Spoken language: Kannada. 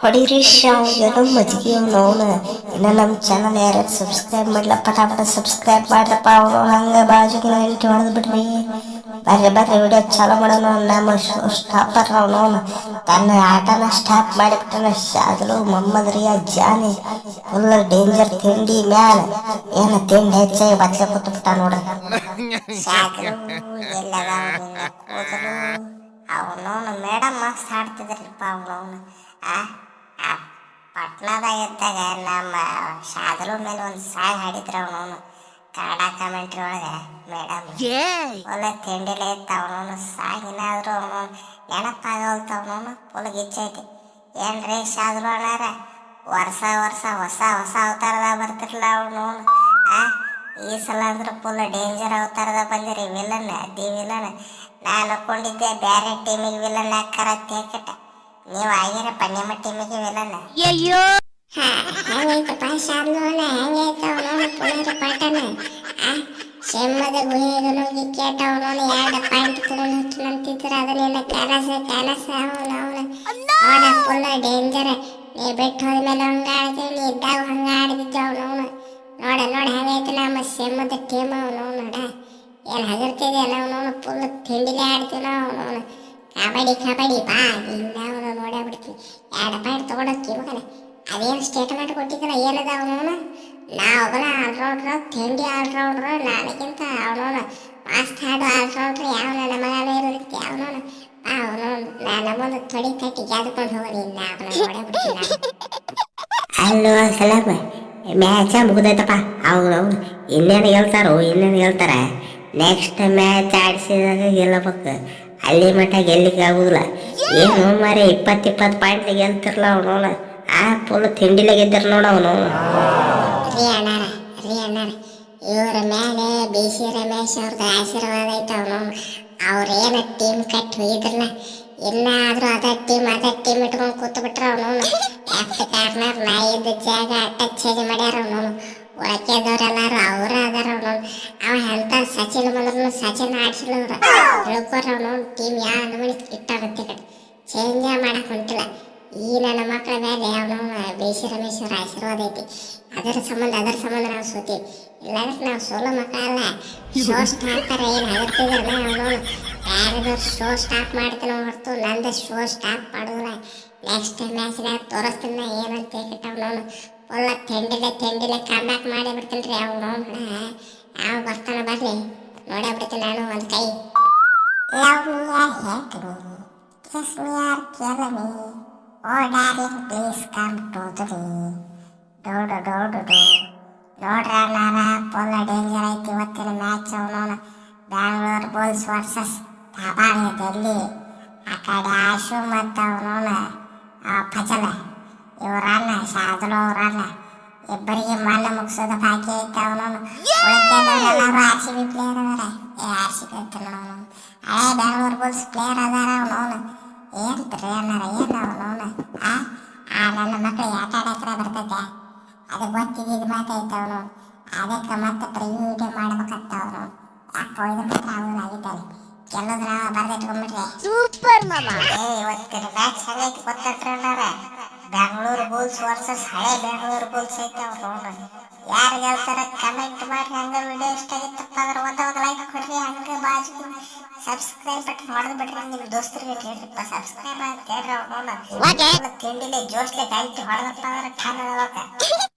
ಹೊಡಿರಿ ಶಾವ್ ಏನೋ ಮಜ್ಗಿ ಅವನು ಇನ್ನು ನಮ್ಮ ಚಾನಲ್ ಯಾರ್ಯಾರು ಸಬ್ಸ್ಕ್ರೈಬ್ ಮಾಡಲ ಪಟಾಪಟ ಸಬ್ಸ್ಕ್ರೈಬ್ ಮಾಡ್ರಪ್ಪ ಅವನು ಹಂಗೆ ಬಾಜುಗೆ ಎಂಟಿ ಹೊಡೆದು ಬಿಡ್ರಿ ಬರ್ರಿ ಬರ್ರಿ ವಿಡಿಯೋ ಚಾಲೂ ಮಾಡೋಣ ನಮ್ಮ ಸ್ಟಾಪರ್ ಅವನು ತನ್ನ ಆಟನ ಸ್ಟಾಪ್ ಮಾಡಿಬಿಟ್ಟನ ಶಾದಲು ಮೊಹಮ್ಮದ್ ರಿಯಾಜ್ ಜಾನಿ ಫುಲ್ ಡೇಂಜರ್ ತಿಂಡಿ ಮ್ಯಾಲ ಏನು ತಿಂಡಿ ಹೆಚ್ಚಾಗಿ ಬಚ್ಚ ಕೂತ್ಬಿಟ್ಟ ನೋಡ್ರಿ ಶಾದಲು ಎಲ್ಲದ ಕೂದಲು ಅವನವನು ಮೇಡಮ್ ಮಸ್ತ್ ಹಾಡ್ತಿದ್ರಪ್ಪ ಅವನವನು ಆ ಪಟ್ನಾದಾಗ ಇದ್ದಾಗ ನಮ್ಮ ಶಾದರು ಮೇಲೆ ಒಂದು ಸಾಂಗ್ ಹಾಡಿದ್ರು ಅವನವನು ಕನ್ನಡ ಕಾಮೆಂಟ್ರಿ ಒಳಗೆ ಮೇಡಮ್ ಒಳ್ಳೆ ತಿಂಡಿಲೇ ಇತ್ತು ಅವನವನು ಸಾಂಗ್ ಏನಾದರೂ ಅವನು ನೆನಪಾಗಲ್ತ ಅವನವನು ಫುಲ್ ಗಿಚ್ಚೈತಿ ಏನ್ರಿ ಶಾದರು ಅಣ್ಣಾರ ವರ್ಷ ವರ್ಷ ಹೊಸ ಹೊಸ ಅವತಾರದ ಬರ್ತಿರಲ್ಲ ಅವನವನು ಈ ಸಲ ಅಂದ್ರೆ ಫುಲ್ ಡೇಂಜರ್ ಅವತಾರದ ಬಂದಿರಿ ವಿಲನ್ ದಿ ವಿಲನ್ ನಾನು ಅನ್ಕೊಂಡಿದ್ದೆ ಬೇರೆ ಟೀಮಿಗೆ ವಿಲನ್ ಹಾಕಾರ ತೇಕಟ ನೀವು ಆಗಿರಪ್ಪ ನಿಮ್ಮ ಟೀಮಿಗೆ ವಿಲನ್ ಅಯ್ಯೋ ಹೆಂಗೈತಪ್ಪ ಶಾದ್ಲೋನ ಹೆಂಗೈತ ಅವನವನು ಪುನರ್ ಪಾಠನ ಶೆಮ್ಮದ ಗುಹೆಗೆ ನುಗ್ಗಿ ಕೇಟ ಅವನವನು 2 ಪಾಯಿಂಟ್ ತಗೊಂಡು ನಂತಿದ್ರು ಅದನ್ನೆಲ್ಲ ಕನಸ ಅವನವನು ಅವನ ಫುಲ್ ಡೇಂಜರ್ ನೀ ಬಿಟ್ಟು ಹೋದ್ಮೇಲೆ ಹಂಗ ಆಡ್ತೀವಿ ನೀ ಇದ್ದಾಗ ಹಂಗ ಆಡ್ತಿದ್ದ ಅವನವನು ನೋಡ ಹೆಂಗೈತೆ ನಮ್ಮ ಶೆಮ್ಮದ ಟೀಮ್ ಅವನವನು ನೋಡ ಏನು ಹಗರ್ತಿದೆಯಲ್ಲ ಅವನವನು ಫುಲ್ ತಿಂಡಿಲೇ ಆಡ್ತೀವಿ ನಾವು ಅವನವನು ಕಬಡ್ಡಿ ಬಾ ಇಲ್ಲ ಅವನು ನೋಡೇ ಬಿಡ್ತೀವಿ 2 ಪಾಯಿಂಟ್ ತೊಗೊಂಡೋಗ್ತೀವಿ ಮಗನ ಅದೇನು ಸ್ಟೇಟ್ಮೆಂಟ್ ಕೊಟ್ಟಿದ್ದಲ್ಲ ಏನದ ಅವನವನು ನಾವುಗಳ ಆಲ್ರೌಂಡ್ರು ತಿಂಡಿ ಆಲ್ರೌಂಡ್ರು ನನಗಿಂತ ಅವನವನು ಮಸ್ತ್ ಹಾಡು ಆಲ್ರೌಂಡ್ರು ಯಾವ ನನ್ನ ಮಗನೂ ಇರುತ್ತೆ ಅವನವನು ನಮ್ಮೊಂದು ತೊಡಿ ತಟ್ಟಿ ಗೆದ್ಕೊಂಡು ಹೋಗೋದು ಇಲ್ಲ ಅವನ ನೋಡೇ ಬಿಡ್ತೀನಿ ಅಲ್ಲೋ ಸಲಾಮ ಮ್ಯಾಚ ಮುಗಿದೈತಪ್ಪ ಅವ್ರು ಇನ್ನೇನು ಹೇಳ್ತಾರೆ ನೆಕ್ಸ್ಟ್ ಮ್ಯಾಚ್ ಆಡಿಸಿದಾಗ ಗೆಲ್ಲಬೇಕು ಅಲ್ಲಿ ಮಟ್ಟ ಗೆಲ್ಲಿಕ್ಕೆ ಆಗುದಿಲ್ಲ ಏನು ಮಾರೆ 20 ಪಾಯಿಂಟ್ ಗೆಲ್ತಿರಲ್ಲ ಅವನವನ ಫುಲ್ ತಿಂಡಿಲೆ ಗೆದ್ದಾರ ನೋಡ ಅವನು ರೀ ಅಣ್ಣಾರ ಇವ್ರ ಮೇಲೆ BC ರಮೇಶ್ ಅವ್ರದ್ದು ಆಶೀರ್ವಾದ ಐತೆ ಅವನವನು ಅವ್ರೇನು ಟೀಮ್ ಕಟ್ಟಿ ಹೋಗಿದ್ರಲ್ಲ ಇನ್ನಾದ್ರೂ ಅದ ಟೀಮ್ ಇಟ್ಕೊಂಡು ಕೂತು ಬಿಟ್ರ ಅವನವನು ಲೆಫ್ಟ್ ಕಾರ್ನರ್ ನಾ ಇದ್ದ ಜಾಗ ಟಚ್ ಮಾಡ್ಯಾರ ಅವನವನು ಒಳಕೆದವ್ರೆಲ್ಲಾರು ಅವ್ರ ಅದಾರ ಅವನವನು ಅವ ಎಂತ ಸಚಿನ್ ಬಂದ್ರು ಸಚಿನ್ ಆಡ್ಸಿಲ್ಲವ್ರ ತಿಳ್ಕೊರ ಅವನವನು ಟೀಮ್ ಯಾವ ನಮೂನಿ ಇಟ್ಟಾಗುತ್ತೆ ಕಡೆ ಚೇಂಜ್ ಮಾಡಕ್ ಹೊಂಟಿಲ್ಲ ಈ ನನ್ನ ಮಕ್ಕಳ ಮೇಲೆ ಅವನವನ BC ರಮೇಶ್ ಅವ್ರ ಆಶೀರ್ವಾದ ಐತಿ ಅದರ ಸಂಬಂಧ ನಾವು ಸೋತೀವಿ ಇಲ್ಲಾಂದ್ರೆ ನಾವು ಸೋಲೋ ಮಕ್ಕಳ ಅಲ್ಲ ಶೋ ಸ್ಟಾಪ್ತಾರೆ ಏನು ಹಗರ್ತಿದ್ರೆ ಅವನವನು ಯಾರಿಗೂ ಶೋ ಸ್ಟಾಪ್ ಮಾಡ್ತೀನಿ ಹೊರತು ನಂದು ಶೋ ಸ್ಟಾಪ್ ಮಾಡೋದಿಲ್ಲ ನೆಕ್ಸ್ಟ್ ಮ್ಯಾಚ್ನಾಗ ತೋರಿಸ್ತೀನಿ ಏನಂತ ಕೇಟ ಅವನವನು ಫುಲ್ ತಿಂಡಿಲೆ ಕಮ್ಬ್ಯಾಕ್ ಮಾಡಿ ಬಿಡ್ತೀನಿ ರೀ ಅವನವನು ಯಾವ ಬರ್ತಾನ ಬರ್ಲಿ ನೋಡೇ ಬಿಡ್ತೀನಿ ನಾನು ಒಂದು ಕೈ love me or hate me kiss me or kill me oh darling please come to the do ನೋಡ್ರಿ ಅಣ್ಣಾರ ಫುಲ್ ಡೇಂಜರ್ ಐತಿ ಇವತ್ತಿನ ಮ್ಯಾಚ್ ಅವನವನು ಬ್ಯಾಂಗ್ಳೂರ್ ಬುಲ್ಸ್ ವರ್ಸಸ್ ದಬಾಂಗ್ ಡೆಲ್ಲಿ ಆ ಕಡೆ ಆಶು ಮತ್ತು ಅವನವನು ಫಜಲ್ ಇವರನ್ನ ಶಾದಲು ಅವರನ್ನ ಇಬ್ಬರಿಗೆ ಮಣ್ಣ ಮುಗಿಸೋದು ಬಾಕಿ ಐತೆ ಅವನವನು ಉಳಿಕೆದವರೆಲ್ಲರೂ RCB ಪ್ಲೇಯರ್ ಅದಾರ RCB ಅಂತ ನೋಡವನು ಹಳೆ ಬ್ಯಾಂಗ್ಳೂರ್ ಬುಲ್ಸ್ ಪ್ಲೇಯರ್ ಅದಾರ ಅವನವನು ಏನ್ರಿ ಅಣ್ಣಾರ ಏನು ಅವನವನು ನನ್ನ ಮಕ್ಕಳಿಗೆ ಆಟ ಆಡಕ್ರೆ ಬರ್ತೈತೆ ಅದು ಗೊತ್ತಿದ್ದು ಮಾತೈತೆ ಅವನು ಅದಕ್ಕೆ ಮತ್ತೆ ಪ್ರಿವ್ಯೂ ವಿಡಿಯೋ ಮಾಡ್ಬೇಕಂತ ಅವನು ಯಾಕೆ ಇದು ಮಾತ್ರ ಆಗೋದಾಗಿದ್ದಾನೆ ಕೆಲವ್ರು ನಾವು ಬರ್ದಿಟ್ಕೊಂಡ್ಬಿಟ್ರೆ ಸೂಪರ್ ಮಾಮಾ ಇವತ್ತಿನ ಮ್ಯಾಚ್ ಹೆಂಗೈತಿ ಗೊತ್ತಟ್ರಣ್ಣಾರ ಬೆಂಗಳೂರು ಬುಲ್ಸ್ ವರ್ಸಸ್ ಹಳೆ ಬೆಂಗಳೂರು ಬುಲ್ಸ್ ಐತೆ ಅವ್ರು ಯಾರು ಗೆಲ್ತಾರ ಕಮೆಂಟ್ ಮಾಡ್ರಿ ಹಂಗೆ ವಿಡಿಯೋ ಇಷ್ಟ ಆಗಿತ್ತಪ್ಪ ಅಂದ್ರೆ ಒಂದು ಲೈಕ್ ಕೊಡ್ರಿ ಹಂಗೆ ಬಾಜು ಸಬ್ಸ್ಕ್ರೈಬ್ ಬಟನ್ ಹೊಡೆದು ಬಿಟ್ರಿ ನಿಮ್ಮ ದೋಸ್ತರಿಗೆ ಹೇಳ್ರಿಪ್ಪ ಸಬ್ಸ್ಕ್ರೈಬ್ ಅಂತ ಹೇಳ್ರಿ ಅವ್ರು ತಿಂಡಿಲೆ ಜೋಸ್ಲೆ ಗಂಟೆ ಹೊಡೆದಪ್ಪ ಅಂದ್ರೆ ಠಾಣ